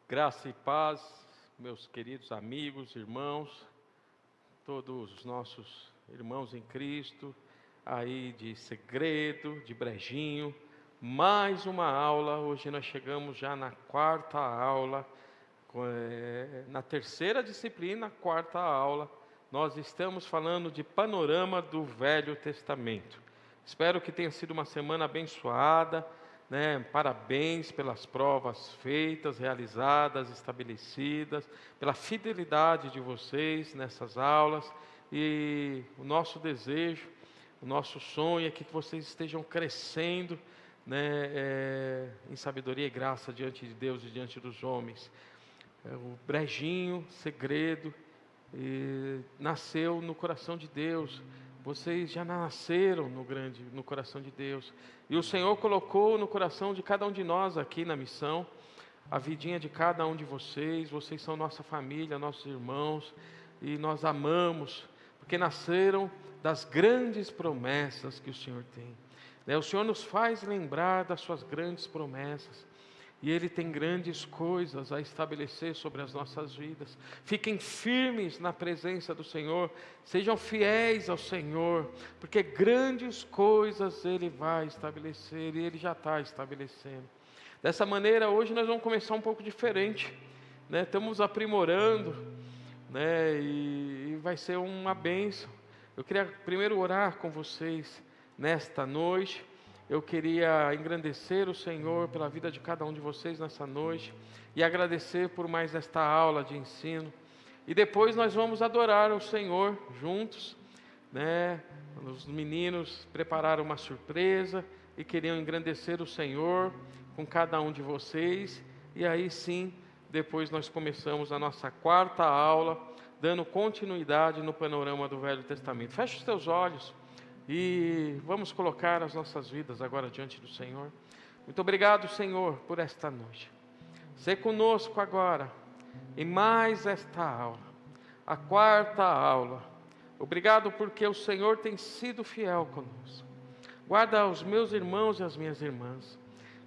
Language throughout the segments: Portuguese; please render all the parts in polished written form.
Graça e paz, meus queridos amigos, irmãos, todos os nossos irmãos em Cristo, aí de Segredo, de Brejinho, mais uma aula. Hoje nós chegamos já na quarta aula, na terceira disciplina, quarta aula. Nós estamos falando de panorama do Velho Testamento. Espero que tenha sido uma semana abençoada. Parabéns pelas provas feitas, realizadas, estabelecidas, pela fidelidade de vocês nessas aulas. E o nosso desejo, o nosso sonho é que vocês estejam crescendo, em sabedoria e graça diante de Deus e diante dos homens. O Brejinho, Segredo, nasceu no coração de Deus. Vocês já nasceram no coração de Deus. E o Senhor colocou no coração de cada um de nós aqui na missão a vidinha de cada um de vocês. Vocês são nossa família, nossos irmãos, e nós amamos, porque nasceram das grandes promessas que o Senhor tem. O Senhor nos faz lembrar das suas grandes promessas. E Ele tem grandes coisas a estabelecer sobre as nossas vidas. Fiquem firmes na presença do Senhor, sejam fiéis ao Senhor, porque grandes coisas Ele vai estabelecer, e Ele já está estabelecendo. Dessa maneira, hoje nós vamos começar um pouco diferente, estamos aprimorando, e vai ser uma bênção. Eu queria primeiro orar com vocês nesta noite. Eu queria engrandecer o Senhor pela vida de cada um de vocês nessa noite e agradecer por mais esta aula de ensino. E depois nós vamos adorar o Senhor juntos, Os meninos prepararam uma surpresa e queriam engrandecer o Senhor com cada um de vocês. E aí sim, depois nós começamos a nossa quarta aula, dando continuidade no panorama do Velho Testamento. Feche os teus olhos. E vamos colocar as nossas vidas agora diante do Senhor. Muito obrigado, Senhor, por esta noite. Sê conosco agora, em mais esta aula, a quarta aula. Obrigado porque o Senhor tem sido fiel conosco. Guarda os meus irmãos e as minhas irmãs,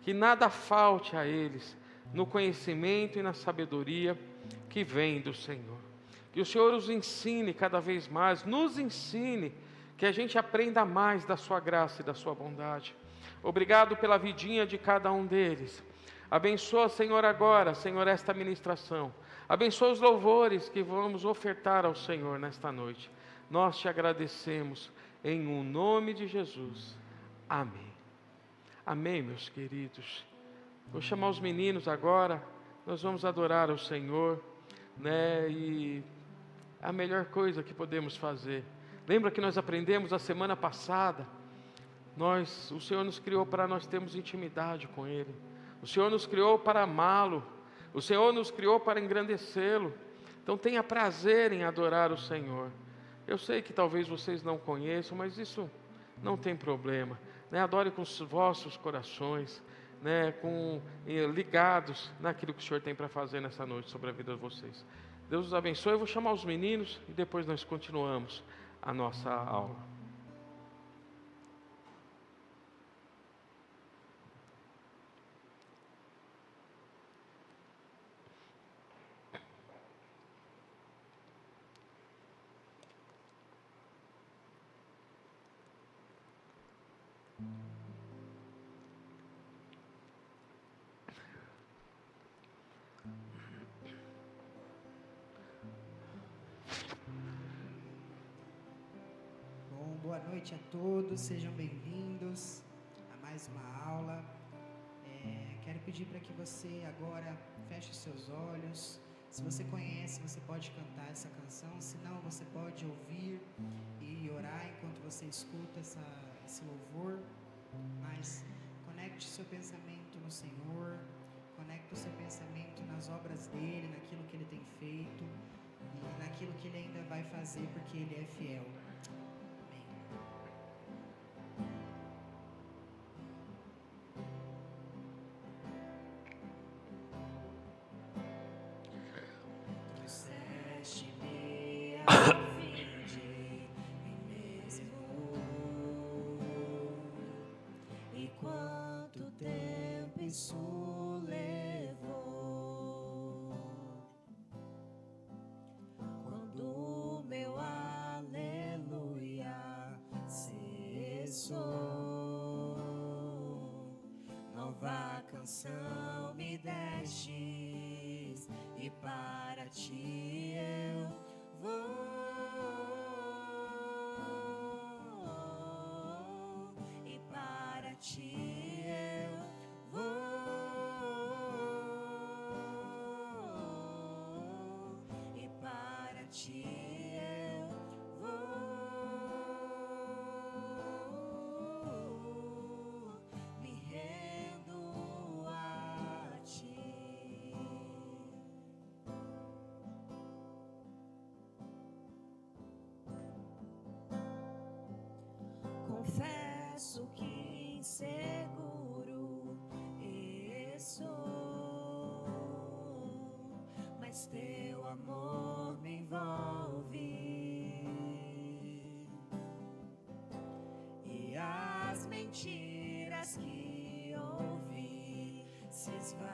que nada falte a eles no conhecimento e na sabedoria que vem do Senhor. Que o Senhor os ensine cada vez mais, nos ensine, que a gente aprenda mais da sua graça e da sua bondade. Obrigado pela vidinha de cada um deles. Abençoa, Senhor, agora, Senhor, esta ministração. Abençoa os louvores que vamos ofertar ao Senhor nesta noite. Nós te agradecemos em o nome de Jesus. Amém. Amém, meus queridos. Vou chamar os meninos agora. Nós vamos adorar ao Senhor, E a melhor coisa que podemos fazer. Lembra que nós aprendemos a semana passada? O Senhor nos criou para nós termos intimidade com Ele. O Senhor nos criou para amá-lo. O Senhor nos criou para engrandecê-lo. Então tenha prazer em adorar o Senhor. Eu sei que talvez vocês não conheçam, mas isso não tem problema. Adore com os vossos corações, ligados naquilo que o Senhor tem para fazer nessa noite sobre a vida de vocês. Deus os abençoe. Eu vou chamar os meninos e depois nós continuamos a nossa aula. Boa noite a todos, sejam bem-vindos a mais uma aula. Quero pedir para que você agora feche os seus olhos. Se você conhece, você pode cantar essa canção, se não, você pode ouvir e orar enquanto você escuta esse louvor. Mas conecte o seu pensamento no Senhor, conecte o seu pensamento nas obras dEle, naquilo que Ele tem feito e naquilo que Ele ainda vai fazer, porque Ele é fiel. Isso levou salvação me destes, e para ti eu vou, e para ti eu vou, e para ti eu vou, me rendo a ti. Confesso que inseguro estou, mas teu amor me envolve e as mentiras que ouvi se esvaem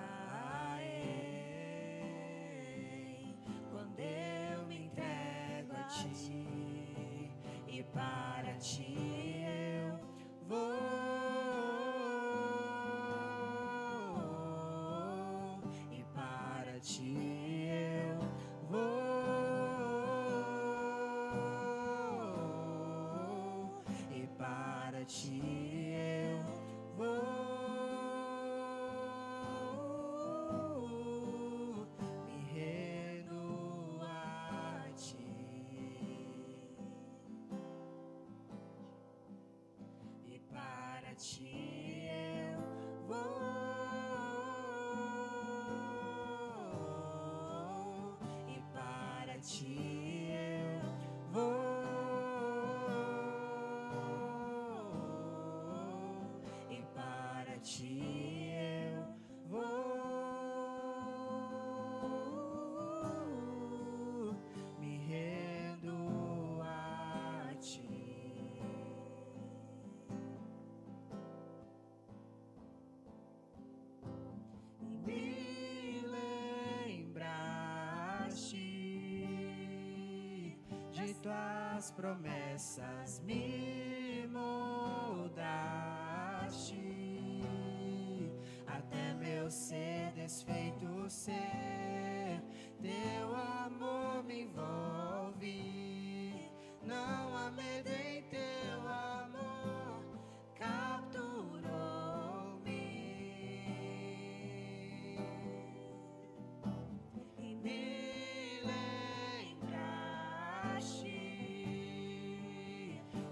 quando eu me entrego a ti, e para ti eu vou, e para ti eu vou, e para ti eu vou, me rendo a ti, e para ti eu vou, e para ti eu vou, e para ti eu vou, me rendo a ti. E me lembraste de tuas promessas, me moldaste até meu ser desfeito ser. Teu amor me envolve, não há medo em teu amor, capturou-me e me lembraste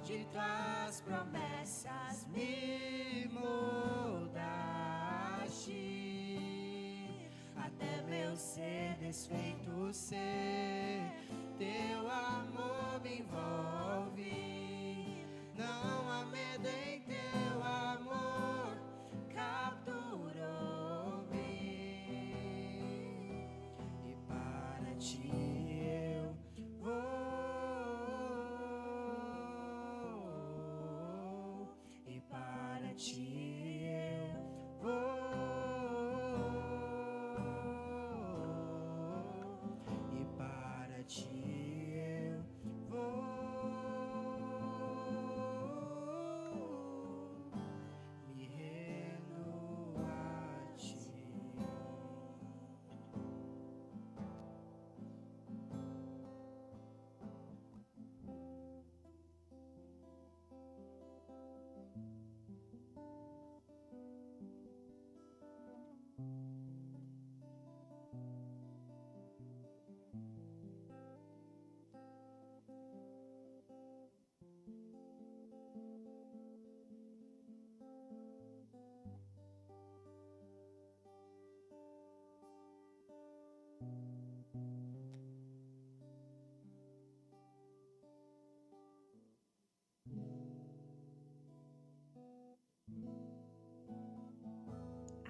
de tuas promessas, me moldaste até meu ser desfeito ser. Teu amor me envolve, não há medo em teu amor, capturou-me e para ti eu vou, e para ti eu vou, e para ti eu vou, me rendo a ti.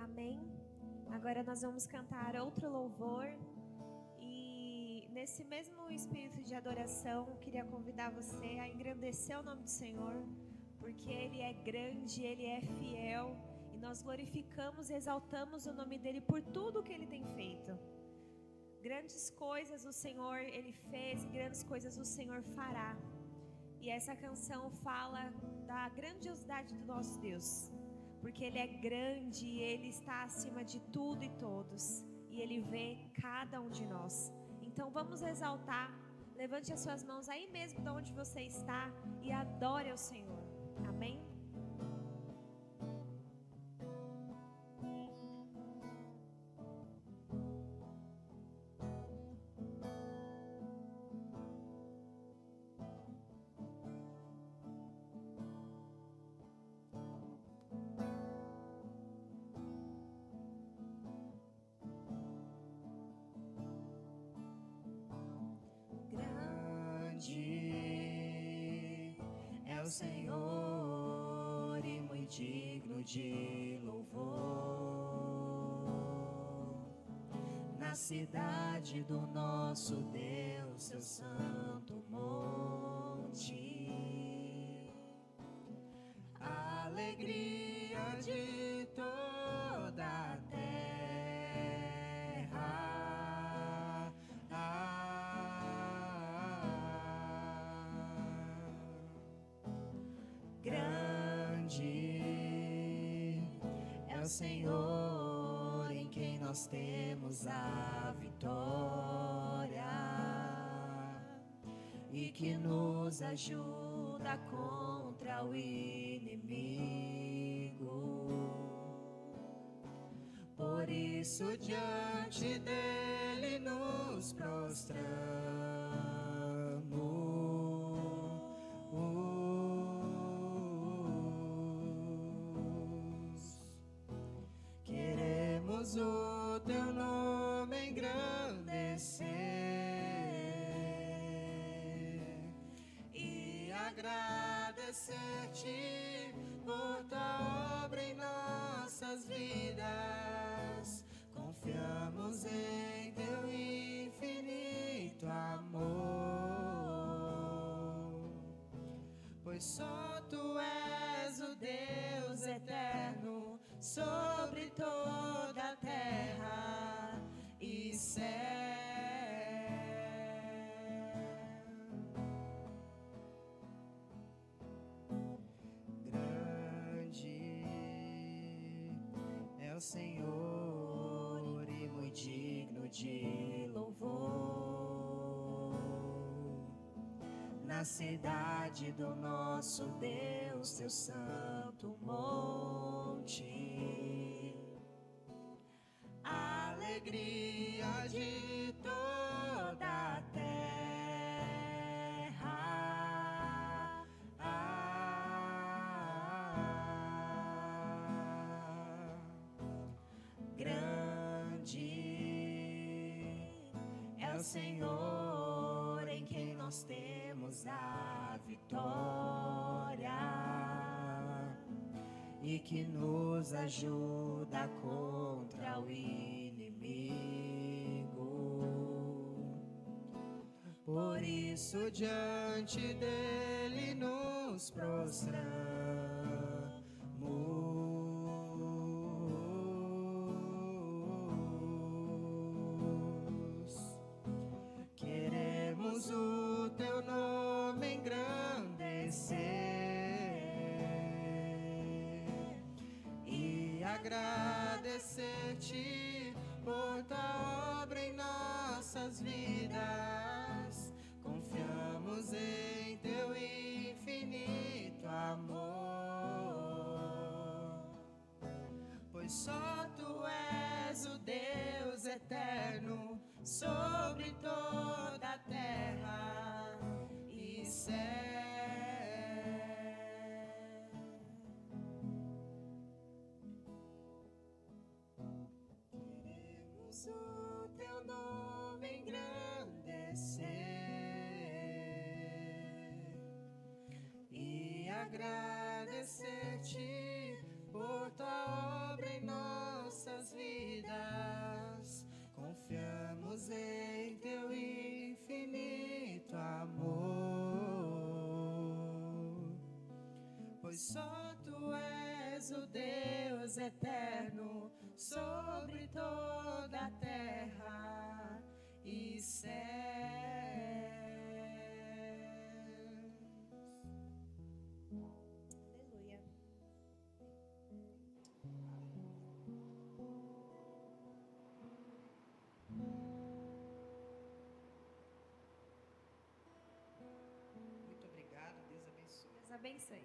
Amém? Agora nós vamos cantar outro louvor. E nesse mesmo espírito de adoração, eu queria convidar você a engrandecer o nome do Senhor, porque Ele é grande, Ele é fiel, e nós glorificamos e exaltamos o nome dEle por tudo que Ele tem feito. Grandes coisas o Senhor, Ele fez, e grandes coisas o Senhor fará. E essa canção fala da grandiosidade do nosso Deus. porque Ele é grande e Ele está acima de tudo e todos, e Ele vê cada um de nós. Então vamos exaltar, levante as suas mãos aí mesmo de onde você está e adore ao Senhor. Amém? Grande é o Senhor e muito digno de louvor. Na cidade do nosso Deus, seu santo monte, a alegria de toda a terra. Grande é o Senhor em quem nós temos a vitória e que nos ajuda contra o inimigo. Por isso diante dele nos prostramos. Queremos o teu nome engrandecer e agradecer-te por tua obra em nossas vidas. Confiamos em teu infinito amor, pois só tu és o Deus eterno sobre toda a terra e céu. Grande é o Senhor e muito digno de louvor. Na cidade do nosso Deus, teu santo monte, a alegria de toda a terra. Grande é o Senhor em quem nós temos a vitória e que nos ajuda contra o inimigo. Por isso diante dele nos prostramos. Queremos o teu nome engrandecer e agradecer-te por tua obra em nossas vidas. Confiamos em teu infinito amor, pois só tu és o Deus eterno sobre toda a terra e céu. Queremos o teu nome engrandecer e agradecer-te por tua obra em nossas vidas. Confiamos em teu infinito amor, pois só tu és o Deus eterno sobre toda a terra e céus. Aleluia. Abençoe.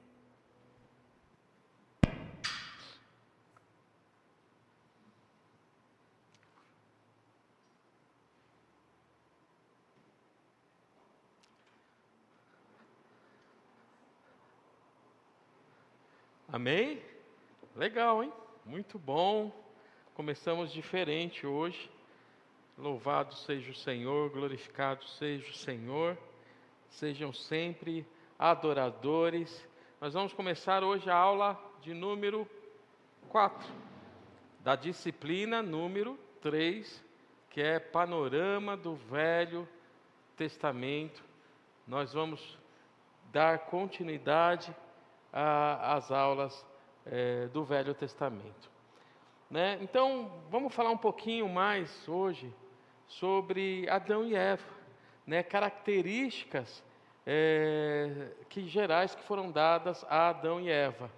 Amém? Legal, hein? Muito bom. Começamos diferente hoje. Louvado seja o Senhor, glorificado seja o Senhor. Sejam sempre adoradores. Nós vamos começar hoje a aula de número 4, da disciplina número 3, que é Panorama do Velho Testamento. Nós vamos dar continuidade às aulas do Velho Testamento. Né? Então, vamos falar um pouquinho mais hoje sobre Adão e Eva, né? Características gerais que foram dadas a Adão e Eva.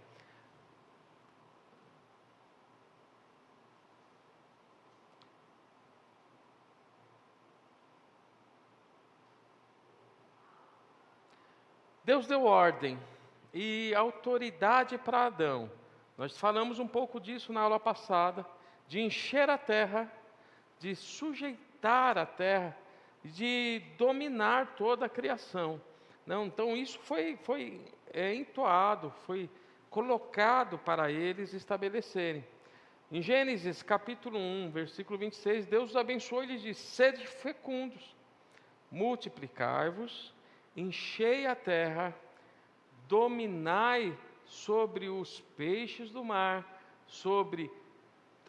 Deus deu ordem e autoridade para Adão. Nós falamos um pouco disso na aula passada, de encher a terra, de sujeitar a terra, de dominar toda a criação. Não, então isso foi entoado, foi colocado para eles estabelecerem. Em Gênesis capítulo 1, versículo 26, Deus os abençoou e lhes disse: sede fecundos, multiplicai-vos, enchei a terra, dominai sobre os peixes do mar, sobre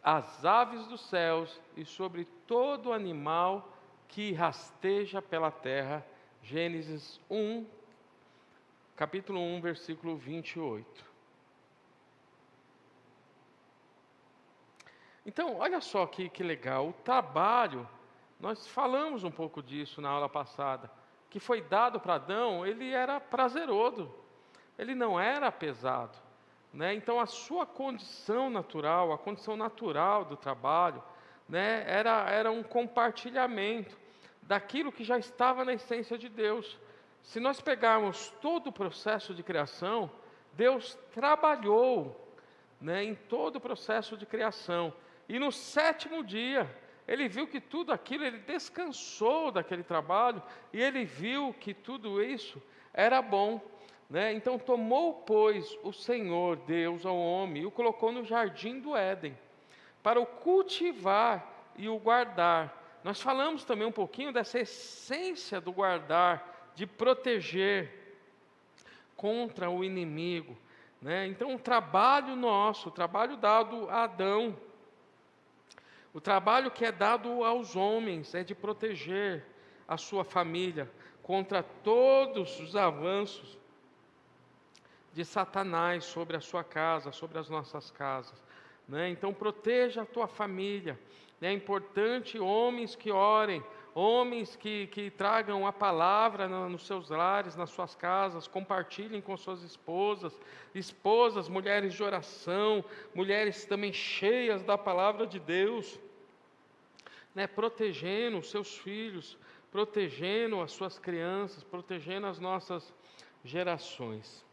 as aves dos céus e sobre todo animal que rasteja pela terra. Gênesis 1, capítulo 1, versículo 28. Então, olha só que legal, o trabalho, nós falamos um pouco disso na aula passada, que foi dado para Adão, ele era prazeroso, ele não era pesado, né? Então a sua condição natural, a condição natural do trabalho, né, era um compartilhamento daquilo que já estava na essência de Deus. Se nós pegarmos todo o processo de criação, Deus trabalhou, né, em todo o processo de criação, e no 7º dia, Ele viu que tudo aquilo, Ele descansou daquele trabalho, e Ele viu que tudo isso era bom. Né? Então tomou, pois, o Senhor Deus ao homem e o colocou no jardim do Éden, para o cultivar e o guardar. Nós falamos também um pouquinho dessa essência do guardar, de proteger contra o inimigo. Né? Então o trabalho nosso, o trabalho dado a Adão, o trabalho que é dado aos homens é de proteger a sua família contra todos os avanços de Satanás sobre a sua casa, sobre as nossas casas. Né? Então proteja a tua família. É importante homens que orem, homens que tragam a palavra nos seus lares, nas suas casas, compartilhem com suas esposas, mulheres de oração, mulheres também cheias da palavra de Deus, né? Protegendo os seus filhos, protegendo as suas crianças, protegendo as nossas gerações.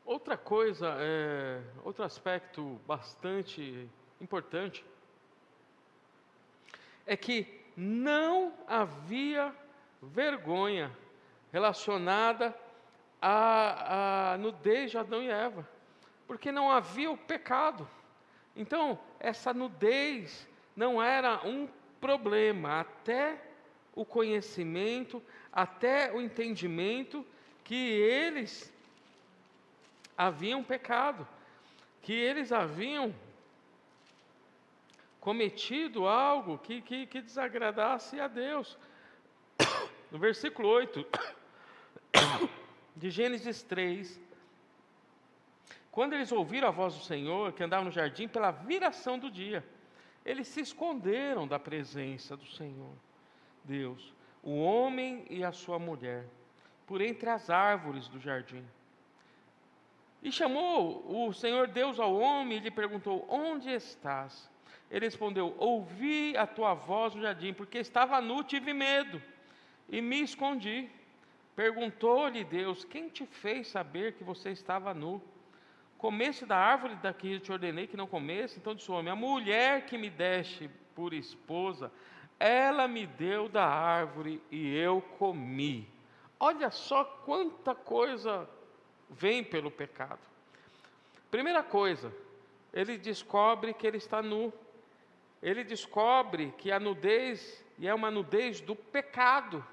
Outra coisa, outro aspecto bastante importante, é que não havia vergonha relacionada à nudez de Adão e Eva, porque não havia o pecado. Então, essa nudez não era um problema, até o conhecimento, até o entendimento que eles haviam pecado, que eles haviam cometido algo que desagradasse a Deus. No versículo 8 de Gênesis 3, quando eles ouviram a voz do Senhor, que andava no jardim, pela viração do dia, eles se esconderam da presença do Senhor Deus, o homem e a sua mulher, por entre as árvores do jardim. E chamou o Senhor Deus ao homem e lhe perguntou: onde estás? Ele respondeu: ouvi a tua voz no jardim, porque estava nu, tive medo, e me escondi. Perguntou-lhe Deus: quem te fez saber que você estava nu? Comeste da árvore da que eu te ordenei que não comesse? Então disse o homem: a mulher que me deste por esposa, ela me deu da árvore e eu comi. Olha só quanta coisa vem pelo pecado. Primeira coisa, ele descobre que ele está nu. Ele descobre que a nudez, e é uma nudez do pecado,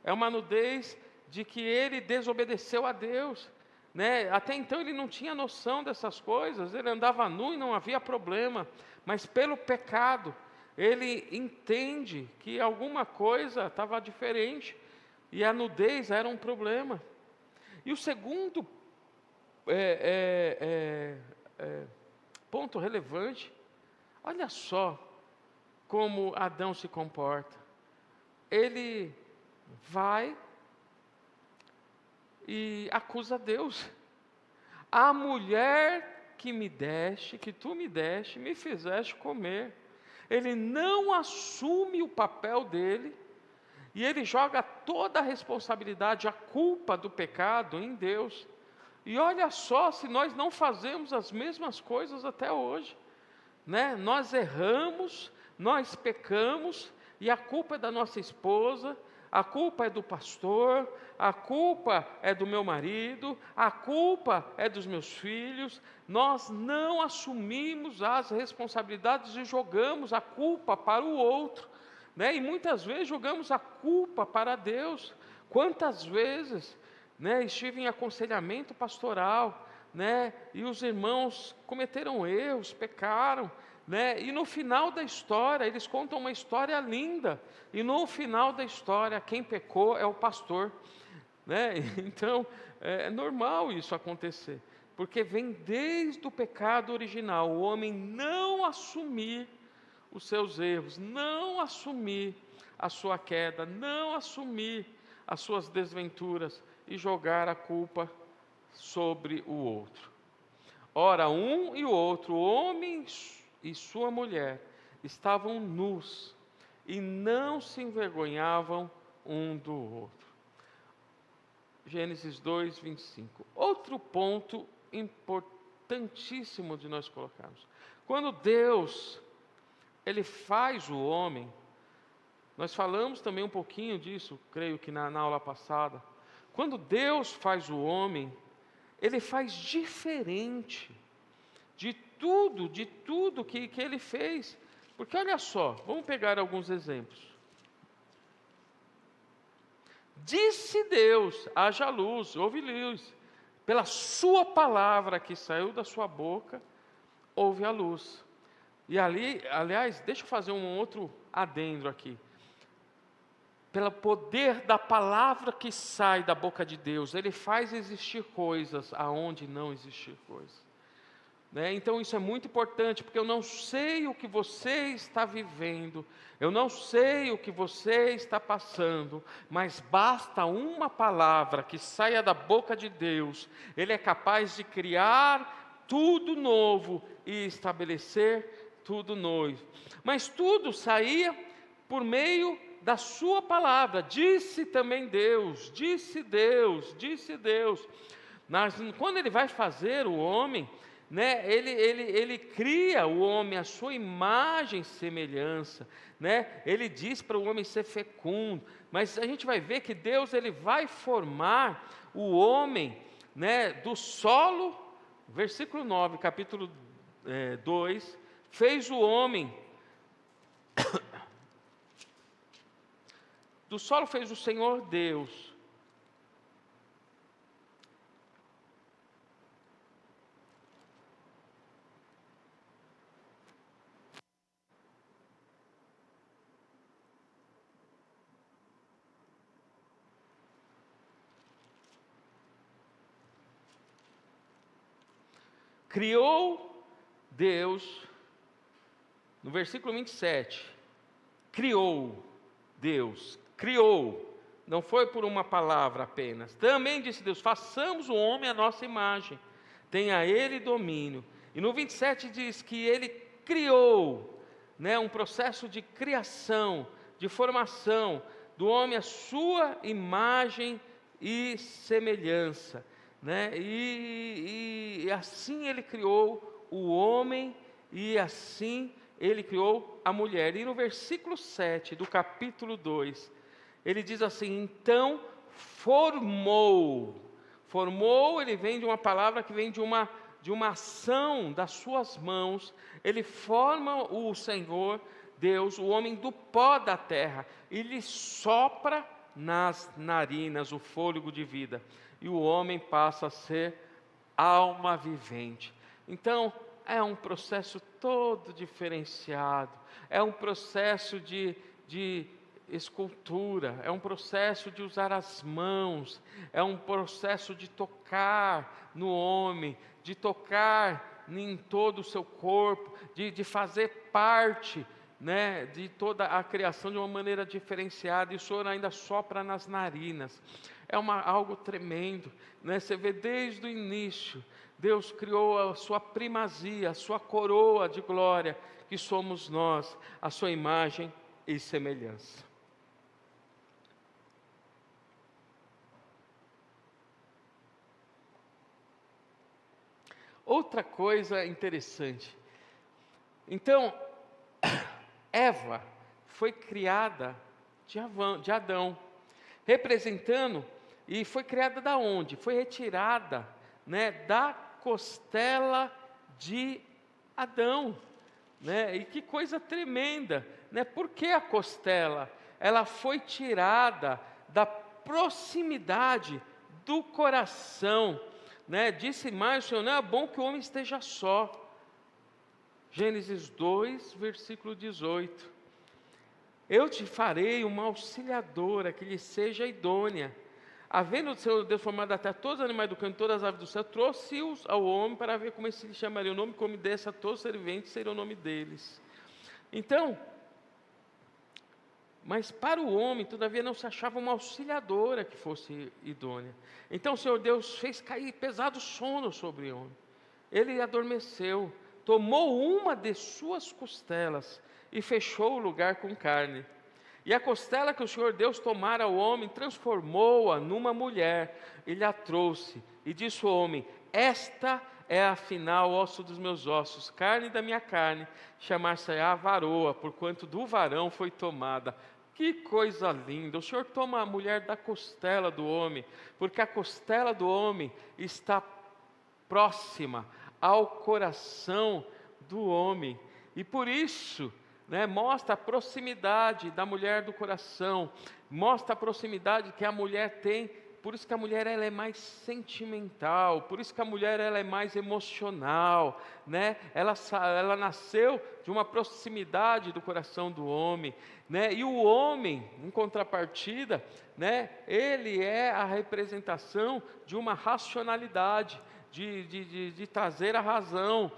é uma nudez de que ele desobedeceu a Deus, né? Até então ele não tinha noção dessas coisas, ele andava nu e não havia problema, mas pelo pecado, ele entende que alguma coisa estava diferente, e a nudez era um problema. E o segundo ponto relevante, olha só como Adão se comporta. Ele vai e acusa Deus. A mulher que me deste, que tu me deste, me fizeste comer. Ele não assume o papel dele, e ele joga toda a responsabilidade, a culpa do pecado em Deus. E olha só se nós não fazemos as mesmas coisas até hoje, né? Nós erramos, nós pecamos, e a culpa é da nossa esposa, a culpa é do pastor, a culpa é do meu marido, a culpa é dos meus filhos. Nós não assumimos as responsabilidades e jogamos a culpa para o outro, né? E muitas vezes jogamos a culpa para Deus. Quantas vezes, né, estive em aconselhamento pastoral, né, e os irmãos cometeram erros, pecaram, né, e no final da história, eles contam uma história linda, e no final da história, quem pecou é o pastor, né? Então, é normal isso acontecer, porque vem desde o pecado original, o homem não assumir os seus erros, não assumir a sua queda, não assumir as suas desventuras e jogar a culpa sobre o outro. Ora, um e o outro, o homem e sua mulher, estavam nus e não se envergonhavam um do outro. Gênesis 2, 25. Outro ponto importantíssimo de nós colocarmos. Quando Deus, Ele faz o homem, nós falamos também um pouquinho disso, creio que na aula passada. Quando Deus faz o homem, Ele faz diferente de tudo que Ele fez. Porque olha só, vamos pegar alguns exemplos. Disse Deus: haja luz, houve luz. Pela sua palavra que saiu da sua boca, houve a luz. E ali, aliás, deixa eu fazer um outro adendo aqui. Pelo poder da palavra que sai da boca de Deus, Ele faz existir coisas aonde não existir coisas, né? Então isso é muito importante, porque eu não sei o que você está vivendo, eu não sei o que você está passando, mas basta uma palavra que saia da boca de Deus, Ele é capaz de criar tudo novo e estabelecer tudo novo. Mas tudo saía por meio da sua palavra. Disse também Deus, disse Deus, disse Deus. Quando Ele vai fazer o homem, né, ele cria o homem à sua imagem e semelhança, né? Ele diz para o homem ser fecundo, mas a gente vai ver que Deus, Ele vai formar o homem, né, do solo. Versículo 9, capítulo 2, fez o homem, do solo fez o Senhor Deus. Criou Deus, no versículo 27, criou Deus, criou, não foi por uma palavra apenas. Também disse Deus: façamos o homem à nossa imagem, tenha ele domínio. E no 27 diz que Ele criou, né, um processo de criação, de formação, do homem a sua imagem e semelhança, né? E assim ele criou o homem e assim ele criou a mulher. E no versículo 7 do capítulo 2, ele diz assim: então formou. Formou, ele vem de uma palavra que vem de uma ação das suas mãos. Ele forma o Senhor Deus, o homem do pó da terra, e lhe sopra nas narinas o fôlego de vida, e o homem passa a ser alma vivente. Então, é um processo todo diferenciado, é um processo de escultura, é um processo de usar as mãos, é um processo de tocar no homem, de tocar em todo o seu corpo, de fazer parte, né, de toda a criação de uma maneira diferenciada. E o Senhor ainda sopra nas narinas. É algo tremendo, né? Você vê desde o início, Deus criou a sua primazia, a sua coroa de glória, que somos nós, a sua imagem e semelhança. Outra coisa interessante. Então, Eva foi criada de Adão, representando, e foi criada da onde? Foi retirada, né, da costela de Adão, né? E que coisa tremenda, né? Por que a costela? Ela foi tirada da proximidade do coração, né? Disse mais o Senhor: não é bom que o homem esteja só. Gênesis 2, versículo 18. Eu te farei uma auxiliadora que lhe seja idônea. Havendo o Senhor Deus formado até todos os animais do campo e todas as aves do céu, trouxe-os ao homem para ver como se lhe chamaria o nome, como desse a todos os serventes seria o nome deles. Então, mas para o homem, todavia, não se achava uma auxiliadora que fosse idônea. Então o Senhor Deus fez cair pesado sono sobre o homem. Ele adormeceu, tomou uma de suas costelas e fechou o lugar com carne. E a costela que o Senhor Deus tomara ao homem, transformou-a numa mulher, e lhe a trouxe. E disse o homem: esta é afinal osso dos meus ossos, carne da minha carne, chamar-se-á varoa, porquanto do varão foi tomada. Que coisa linda! O Senhor toma a mulher da costela do homem, porque a costela do homem está próxima ao coração do homem, e por isso, né, mostra a proximidade da mulher do coração, mostra a proximidade que a mulher tem. Por isso que a mulher ela é mais sentimental, por isso que a mulher ela é mais emocional, né? Ela nasceu de uma proximidade do coração do homem, né? E o homem, em contrapartida, né, ele é a representação de uma racionalidade, de trazer a razão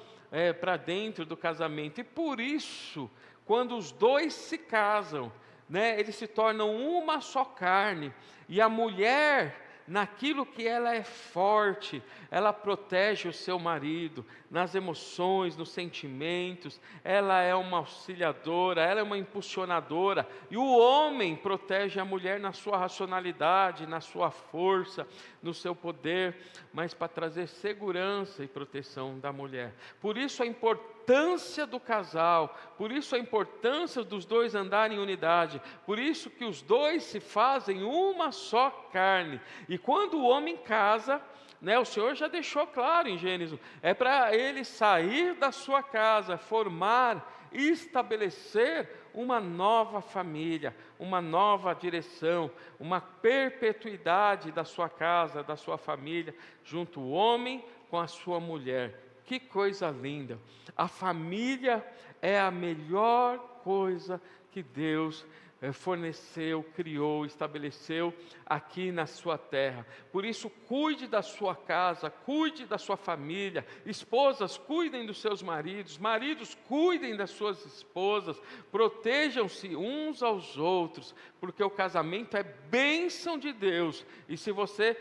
para dentro do casamento. E por isso, quando os dois se casam, né, eles se tornam uma só carne. E a mulher, naquilo que ela é forte, ela protege o seu marido, nas emoções, nos sentimentos, ela é uma auxiliadora, ela é uma impulsionadora, e o homem protege a mulher na sua racionalidade, na sua força, no seu poder, mas para trazer segurança e proteção da mulher. Por isso a importância do casal, por isso a importância dos dois andarem em unidade, por isso que os dois se fazem uma só carne. E quando o homem casa, né, o Senhor já deixou claro em Gênesis, é para ele sair da sua casa, formar, estabelecer uma nova família, uma nova direção, uma perpetuidade da sua casa, da sua família, junto o homem com a sua mulher. Que coisa linda! A família é a melhor coisa que Deus forneceu, criou, estabeleceu aqui na sua terra. Por isso, cuide da sua casa, cuide da sua família. Esposas, cuidem dos seus maridos. Maridos, cuidem das suas esposas. Protejam-se uns aos outros, porque o casamento é bênção de Deus. E se você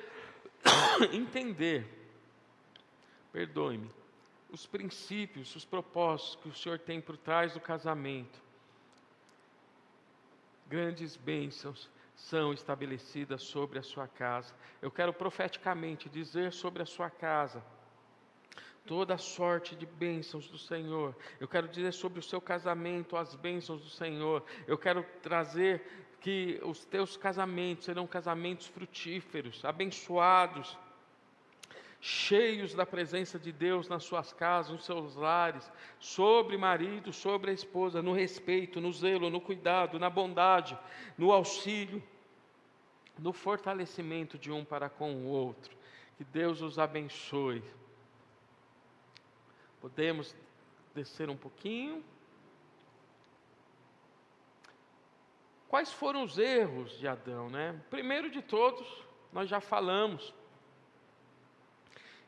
entender, perdoe-me, os princípios, os propósitos que o Senhor tem por trás do casamento, grandes bênçãos são estabelecidas sobre a sua casa. Eu quero profeticamente dizer sobre a sua casa toda sorte de bênçãos do Senhor. Eu quero dizer sobre o seu casamento as bênçãos do Senhor. Eu quero trazer que os teus casamentos serão casamentos frutíferos, abençoados, cheios da presença de Deus nas suas casas, nos seus lares, sobre marido, sobre a esposa, no respeito, no zelo, no cuidado, na bondade, no auxílio, no fortalecimento de um para com o outro. Que Deus os abençoe. Podemos descer um pouquinho. Quais foram os erros de Adão, né? Primeiro de todos, nós já falamos,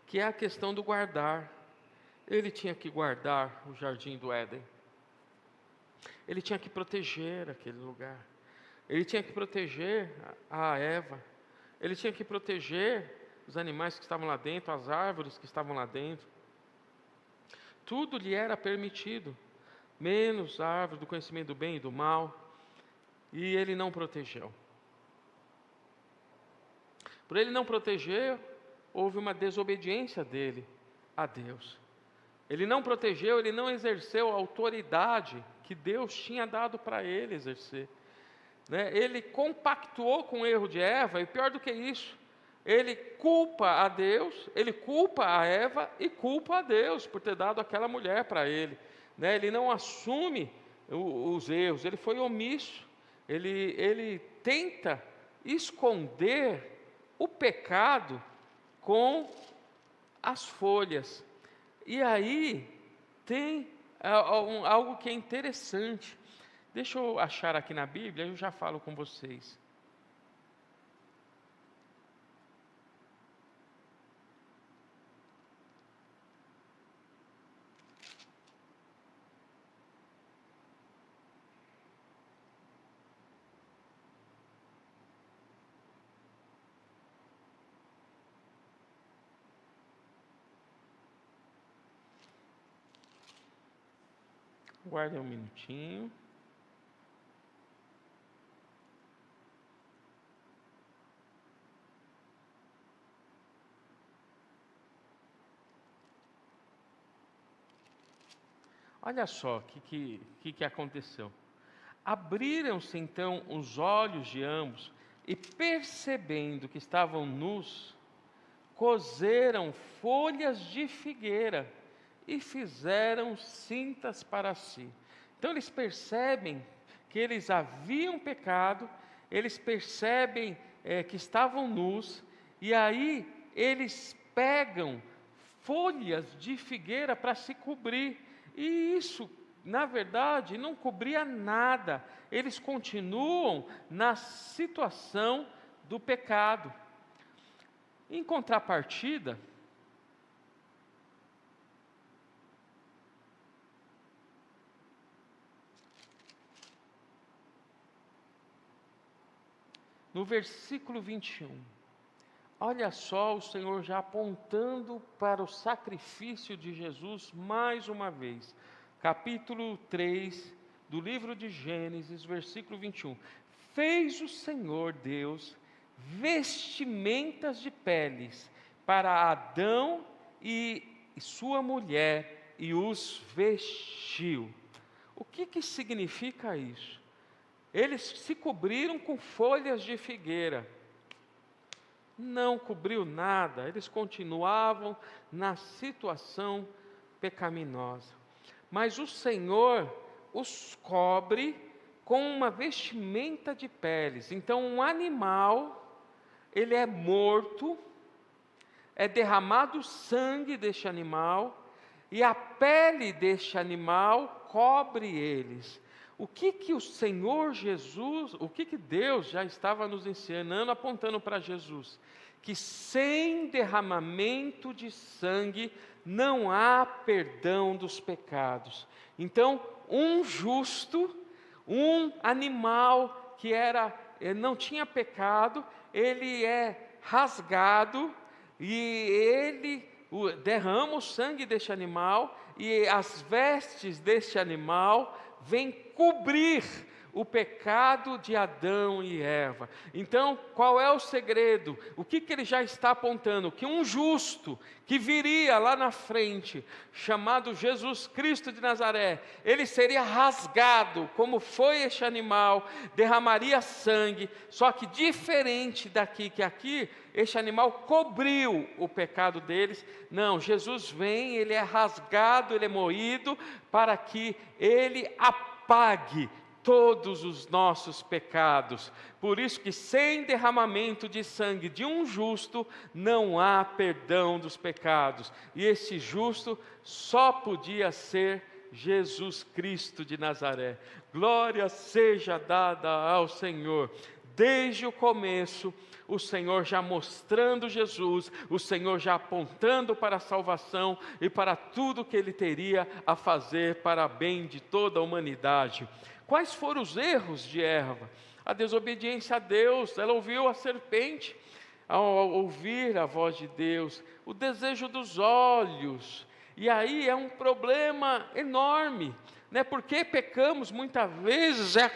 que é a questão do guardar. Ele tinha que guardar o jardim do Éden. Ele tinha que proteger aquele lugar. Ele tinha que proteger a Eva. Ele tinha que proteger os animais que estavam lá dentro, as árvores que estavam lá dentro. Tudo lhe era permitido, menos a árvore do conhecimento do bem e do mal, e ele não protegeu. Por ele não proteger, houve uma desobediência dele a Deus. Ele não protegeu, ele não exerceu a autoridade que Deus tinha dado para ele exercer. Ele compactuou com o erro de Eva, e pior do que isso, ele culpa a Deus, ele culpa a Eva e culpa a Deus por ter dado aquela mulher para ele. Ele não assume os erros, ele foi omisso, ele tenta esconder o pecado com as folhas. E aí tem algo que é interessante. Deixa eu achar aqui na Bíblia, eu já falo com vocês. Guardem um minutinho. Olha só o que aconteceu. Abriram-se então os olhos de ambos e, percebendo que estavam nus, coseram folhas de figueira e fizeram cintas para si. Então eles percebem que eles haviam pecado, eles percebem que estavam nus, e aí eles pegam folhas de figueira para se cobrir, e isso, na verdade, não cobria nada, eles continuam na situação do pecado. Em contrapartida, no versículo 21, olha só o Senhor já apontando para o sacrifício de Jesus mais uma vez. Capítulo 3 do livro de Gênesis, versículo 21. Fez o Senhor Deus vestimentas de peles para Adão e sua mulher e os vestiu. O que significa isso? Eles se cobriram com folhas de figueira. Não cobriu nada, eles continuavam na situação pecaminosa. Mas o Senhor os cobre com uma vestimenta de peles. Então, um animal, ele é morto, é derramado sangue deste animal, e a pele deste animal cobre eles. O que o Senhor Jesus, o que Deus já estava nos ensinando, apontando para Jesus? Que sem derramamento de sangue não há perdão dos pecados. Então, um justo, um animal que não tinha pecado, ele é rasgado e ele derrama o sangue deste animal, e as vestes deste animal vem cobrir o pecado de Adão e Eva. Então, qual é o segredo? O que ele já está apontando? Que um justo que viria lá na frente, chamado Jesus Cristo de Nazaré, ele seria rasgado, como foi este animal, derramaria sangue, só que diferente daqui, que aqui este animal cobriu o pecado deles. Não, Jesus vem, ele é rasgado, ele é moído, para que ele apague todos os nossos pecados. Por isso que sem derramamento de sangue de um justo, não há perdão dos pecados. E esse justo só podia ser Jesus Cristo de Nazaré. Glória seja dada ao Senhor. Desde o começo, o Senhor já mostrando Jesus, o Senhor já apontando para a salvação e para tudo que Ele teria a fazer para bem de toda a humanidade. Quais foram os erros de Eva? A desobediência a Deus, ela ouviu a serpente, ao ouvir a voz de Deus, o desejo dos olhos, e aí é um problema enorme, né? Porque pecamos muitas vezes, é a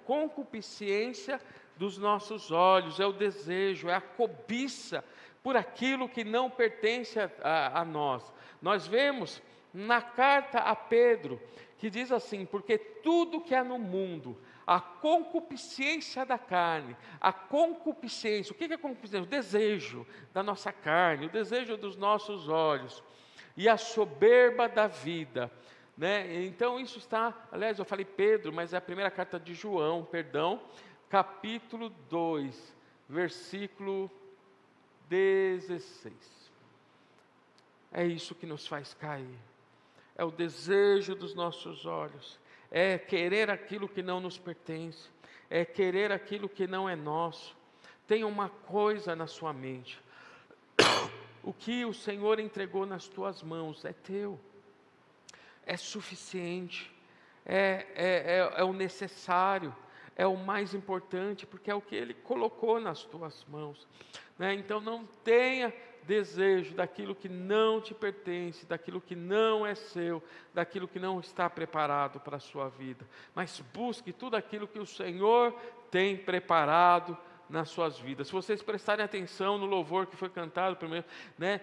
concupiscência dos nossos olhos, é o desejo, é a cobiça por aquilo que não pertence a nós. Nós vemos na carta a Pedro, que diz assim: porque tudo que há no mundo, a concupiscência da carne, a concupiscência, o que é concupiscência? O desejo da nossa carne, o desejo dos nossos olhos, e a soberba da vida, né? Então isso está, aliás eu falei Pedro, mas é a primeira carta de João, perdão, capítulo 2, versículo 16. É isso que nos faz cair. É o desejo dos nossos olhos, é querer aquilo que não nos pertence, é querer aquilo que não é nosso. Tenha uma coisa na sua mente: o que o Senhor entregou nas tuas mãos é teu, é suficiente, é o necessário, é o mais importante, porque é o que Ele colocou nas tuas mãos, né? Então não tenha desejo daquilo que não te pertence, daquilo que não é seu, daquilo que não está preparado para a sua vida, mas busque tudo aquilo que o Senhor tem preparado nas suas vidas. Se vocês prestarem atenção no louvor que foi cantado primeiro, né,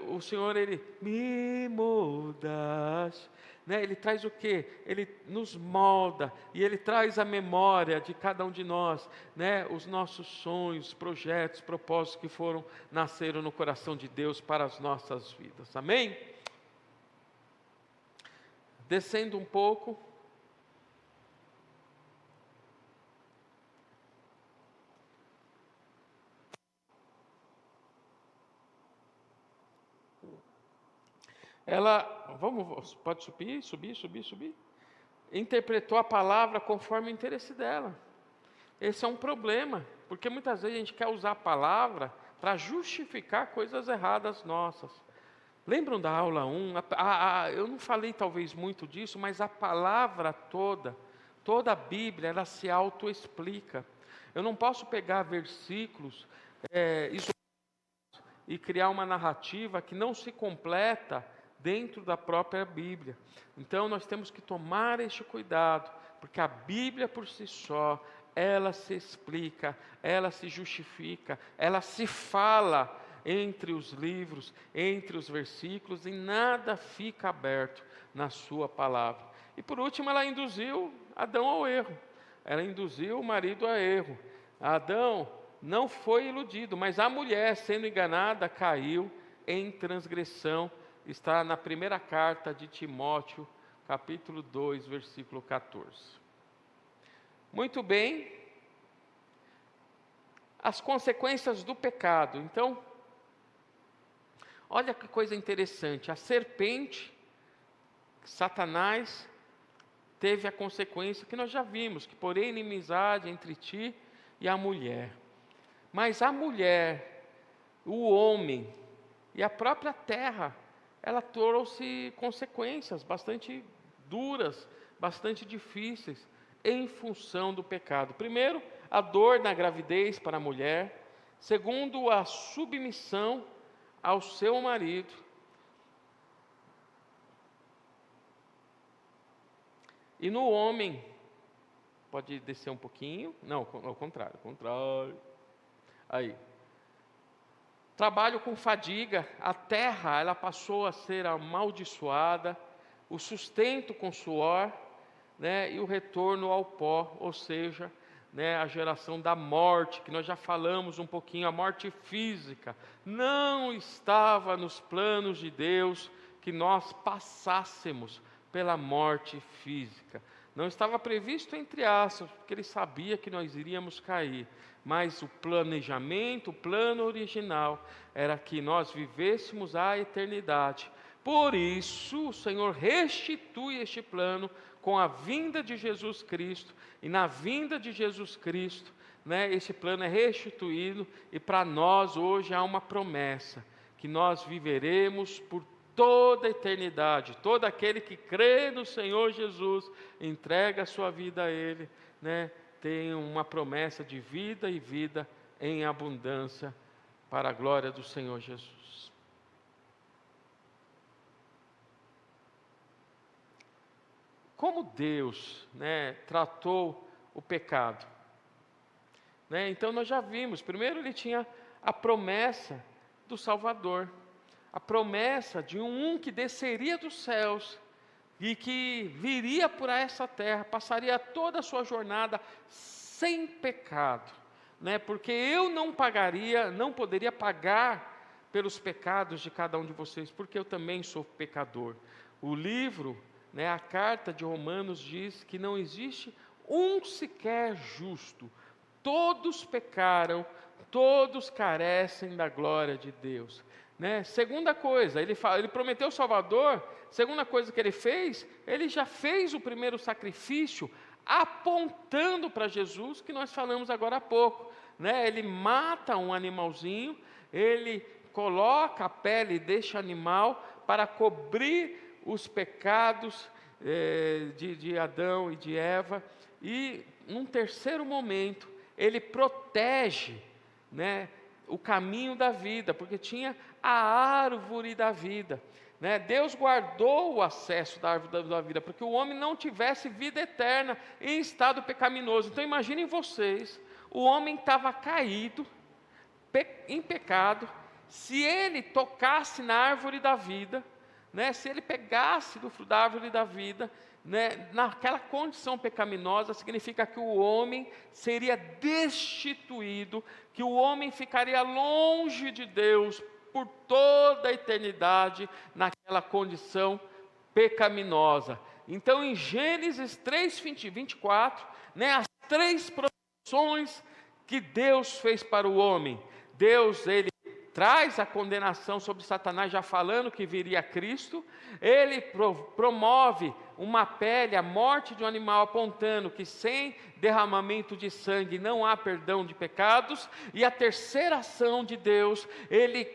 o Senhor, Ele me moldas, né, Ele traz o quê? Ele nos molda, e Ele traz a memória de cada um de nós, né, os nossos sonhos, projetos, propósitos que nasceram no coração de Deus para as nossas vidas, amém? Descendo um pouco, ela, pode subir, interpretou a palavra conforme o interesse dela. Esse é um problema, porque muitas vezes a gente quer usar a palavra para justificar coisas erradas nossas. Lembram da aula 1? Eu não falei talvez muito disso, mas a palavra toda a Bíblia, ela se autoexplica. Eu não posso pegar versículos e criar uma narrativa que não se completa dentro da própria Bíblia. Então nós temos que tomar este cuidado, porque a Bíblia por si só, ela se explica, ela se justifica, ela se fala entre os livros, entre os versículos, e nada fica aberto na sua palavra. E por último, ela induziu Adão ao erro, ela induziu o marido a erro. Adão não foi iludido, mas a mulher, sendo enganada, caiu em transgressão. Está na primeira carta de Timóteo, capítulo 2, versículo 14. Muito bem, as consequências do pecado. Então, olha que coisa interessante, a serpente, Satanás, teve a consequência que nós já vimos, que porém inimizade entre ti e a mulher. Mas a mulher, o homem e a própria terra, ela trouxe consequências bastante duras, bastante difíceis, em função do pecado. Primeiro, a dor na gravidez para a mulher. Segundo, a submissão ao seu marido. E no homem, pode descer um pouquinho, não, ao contrário, aí. Trabalho com fadiga, a terra ela passou a ser amaldiçoada, o sustento com suor, né, e o retorno ao pó, ou seja, né, a geração da morte, que nós já falamos um pouquinho, a morte física, não estava nos planos de Deus que nós passássemos pela morte física. Não estava previsto entre aspas, porque Ele sabia que nós iríamos cair, mas o planejamento, o plano original, era que nós vivêssemos a eternidade. Por isso, o Senhor restitui este plano com a vinda de Jesus Cristo, e na vinda de Jesus Cristo, né, esse plano é restituído, e para nós hoje há uma promessa, que nós viveremos por toda a eternidade. Todo aquele que crê no Senhor Jesus, entrega a sua vida a Ele, né, tem uma promessa de vida e vida em abundância, para a glória do Senhor Jesus. Como Deus, né, tratou o pecado? Né, então nós já vimos, primeiro Ele tinha a promessa do Salvador, a promessa de um que desceria dos céus e que viria por essa terra, passaria toda a sua jornada sem pecado, né, porque eu não poderia pagar pelos pecados de cada um de vocês, porque eu também sou pecador. O livro, né, a carta de Romanos diz que não existe um sequer justo, todos pecaram, todos carecem da glória de Deus. Né? Segunda coisa, ele prometeu o Salvador, segunda coisa que ele fez, ele já fez o primeiro sacrifício, apontando para Jesus, que nós falamos agora há pouco. Né? Ele mata um animalzinho, ele coloca a pele deste animal para cobrir os pecados de Adão e de Eva, e num terceiro momento, ele protege, né, o caminho da vida, porque tinha a árvore da vida. Né? Deus guardou o acesso da árvore da vida, porque o homem não tivesse vida eterna em estado pecaminoso. Então imaginem vocês, o homem estava caído, em pecado, se ele tocasse na árvore da vida, né, se ele pegasse do fruto da árvore da vida, né, naquela condição pecaminosa, significa que o homem seria destituído, que o homem ficaria longe de Deus por toda a eternidade, naquela condição pecaminosa. Então, em Gênesis 3:24, né, as três provações que Deus fez para o homem. Deus, ele traz a condenação sobre Satanás, já falando que viria Cristo. Ele promove uma pele, a morte de um animal, apontando que sem derramamento de sangue não há perdão de pecados. E a terceira ação de Deus, ele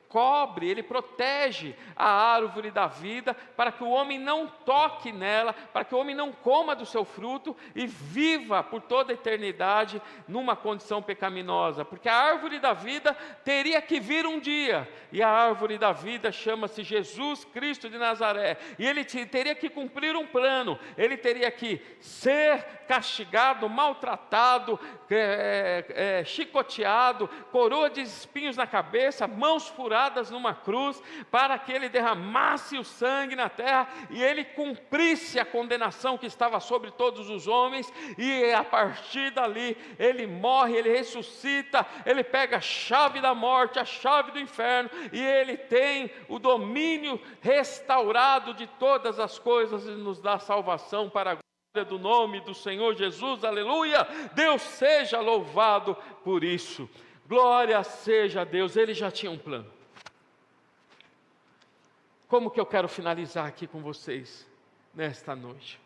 cobre, ele protege a árvore da vida, para que o homem não toque nela, para que o homem não coma do seu fruto e viva por toda a eternidade numa condição pecaminosa, porque a árvore da vida teria que vir um dia, e a árvore da vida chama-se Jesus Cristo de Nazaré, e ele teria que cumprir um plano, ele teria que ser castigado, maltratado, chicoteado, coroa de espinhos na cabeça, mãos furadas numa cruz, para que ele derramasse o sangue na terra e ele cumprisse a condenação que estava sobre todos os homens, e a partir dali ele morre, ele ressuscita, ele pega a chave da morte, a chave do inferno, e ele tem o domínio restaurado de todas as coisas e nos dá salvação para a glória do nome do Senhor Jesus. Aleluia! Deus seja louvado por isso. Glória seja a Deus. Ele já tinha um plano. Como que eu quero finalizar aqui com vocês nesta noite?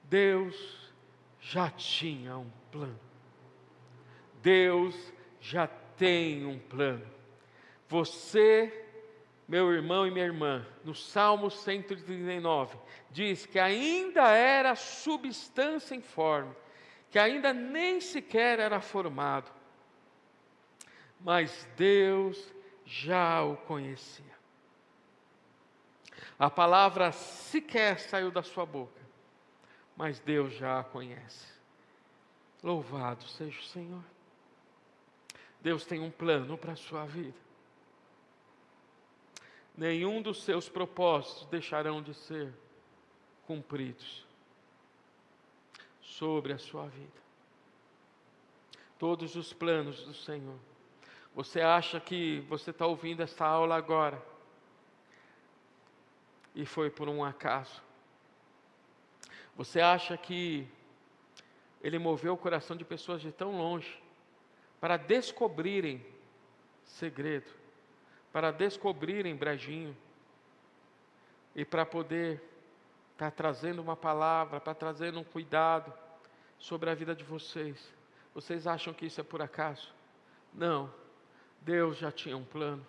Deus já tinha um plano. Deus já tem um plano. Você, meu irmão e minha irmã, no Salmo 139, diz que ainda era substância informe, que ainda nem sequer era formado, mas Deus já o conhecia. A palavra sequer saiu da sua boca, mas Deus já a conhece. Louvado seja o Senhor. Deus tem um plano para a sua vida. Nenhum dos seus propósitos deixarão de ser cumpridos sobre a sua vida. Todos os planos do Senhor. Você acha que você está ouvindo essa aula agora e foi por um acaso? Você acha que Ele moveu o coração de pessoas de tão longe para descobrirem segredo, para descobrirem brejinho e para poder estar trazendo uma palavra, para trazer um cuidado sobre a vida de vocês? Vocês acham que isso é por acaso? Não, Deus já tinha um plano.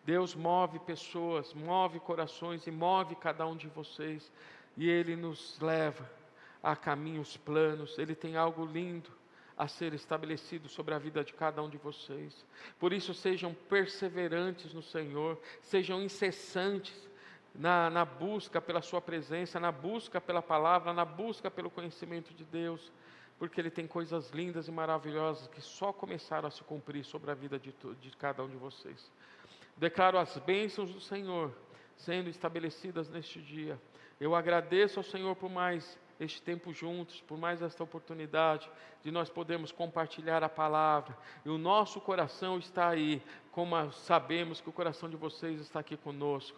Deus move pessoas, move corações e move cada um de vocês, e Ele nos leva a caminhos planos. Ele tem algo lindo a ser estabelecido sobre a vida de cada um de vocês. Por isso, sejam perseverantes no Senhor, sejam incessantes na busca pela sua presença, na busca pela palavra, na busca pelo conhecimento de Deus, porque Ele tem coisas lindas e maravilhosas que só começaram a se cumprir sobre a vida de cada um de vocês. Declaro as bênçãos do Senhor sendo estabelecidas neste dia. Eu agradeço ao Senhor por mais este tempo juntos, por mais esta oportunidade de nós podermos compartilhar a palavra. E o nosso coração está aí, como sabemos que o coração de vocês está aqui conosco.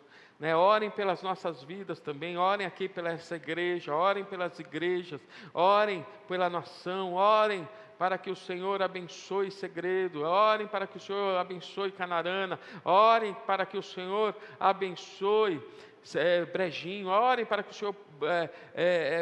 Orem pelas nossas vidas também, orem aqui pela essa igreja, orem pelas igrejas, orem pela nação, orem para que o Senhor abençoe Segredo, orem para que o Senhor abençoe Canarana, orem para que o Senhor abençoe Brejinho, orem para que o Senhor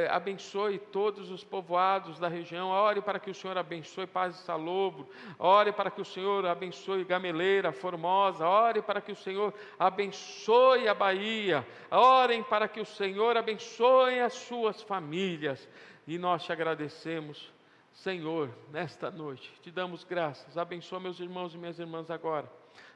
abençoe todos os povoados da região, ore para que o Senhor abençoe Paz e Salobro, ore para que o Senhor abençoe Gameleira, Formosa, ore para que o Senhor abençoe a Bahia, orem para que o Senhor abençoe as suas famílias, e nós te agradecemos, Senhor, nesta noite, te damos graças, abençoa meus irmãos e minhas irmãs agora.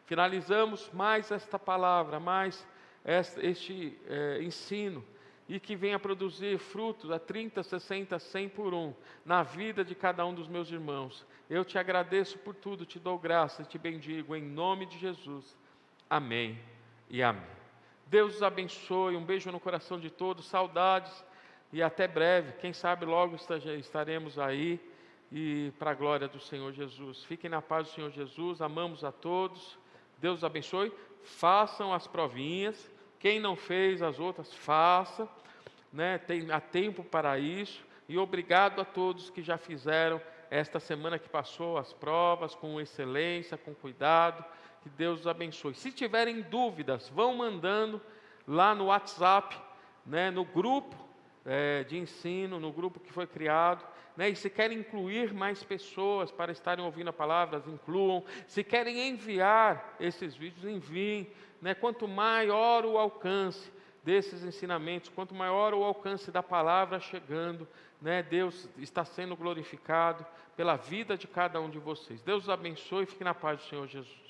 Finalizamos mais esta palavra, mais este ensino, e que venha produzir frutos a 30, 60, 100 por um, na vida de cada um dos meus irmãos. Eu te agradeço por tudo, te dou graça e te bendigo, em nome de Jesus. Amém e amém. Deus os abençoe, um beijo no coração de todos, saudades, e até breve, quem sabe logo estaremos aí, e para a glória do Senhor Jesus. Fiquem na paz do Senhor Jesus, amamos a todos, Deus os abençoe, façam as provinhas, quem não fez as outras, faça, há tempo para isso, e obrigado a todos que já fizeram esta semana que passou as provas com excelência, com cuidado, que Deus os abençoe. Se tiverem dúvidas, vão mandando lá no WhatsApp, no grupo de ensino, no grupo que foi criado, e se querem incluir mais pessoas para estarem ouvindo a palavra, incluam. Se querem enviar esses vídeos, enviem. Quanto maior o alcance desses ensinamentos, quanto maior o alcance da palavra chegando, Deus está sendo glorificado pela vida de cada um de vocês. Deus os abençoe e fique na paz do Senhor Jesus.